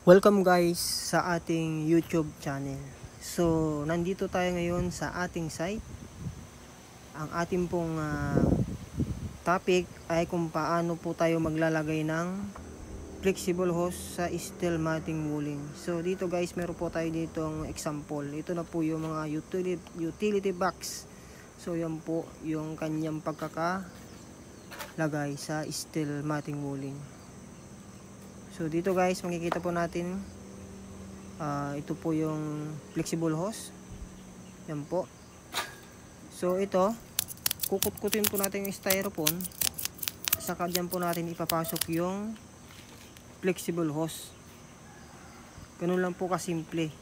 Welcome guys sa ating YouTube channel. So, nandito tayo ngayon sa ating site. Ang ating pong topic ay kung paano po tayo maglalagay ng flexible hose sa steel matting wooling. So, dito guys, meron po tayo ditong example. Ito na po yung mga utility box. So, yan po yung kanyang pagkakalagay sa steel matting wooling. So dito guys, makikita po natin ito po yung flexible hose. Yan po. So ito, kukut-kutin po natin yung styrofoam. Saka dyan po natin ipapasok yung flexible hose. Ganun lang po kasimple.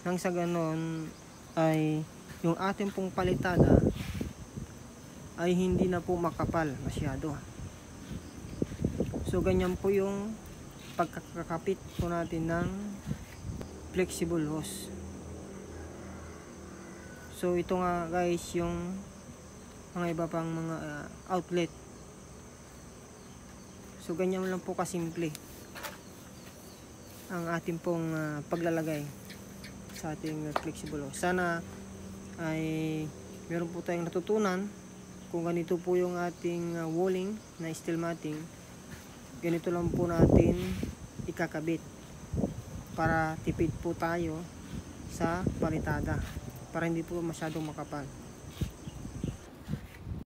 Nang sa ganun ay yung ating pong palitada ay hindi na po makapal masyado. So ganyan po yung pagkakapit po natin ng flexible hose. So ito nga guys yung mga iba pang mga outlet. So ganyan lang po kasimple ang ating pong paglalagay sa ating flexible hose. Sana ay meron po tayong natutunan kung ganito po yung ating wooling na steel matting. Ganito lang po natin ikakabit para tipid po tayo sa palitada, para hindi po masyadong makapal.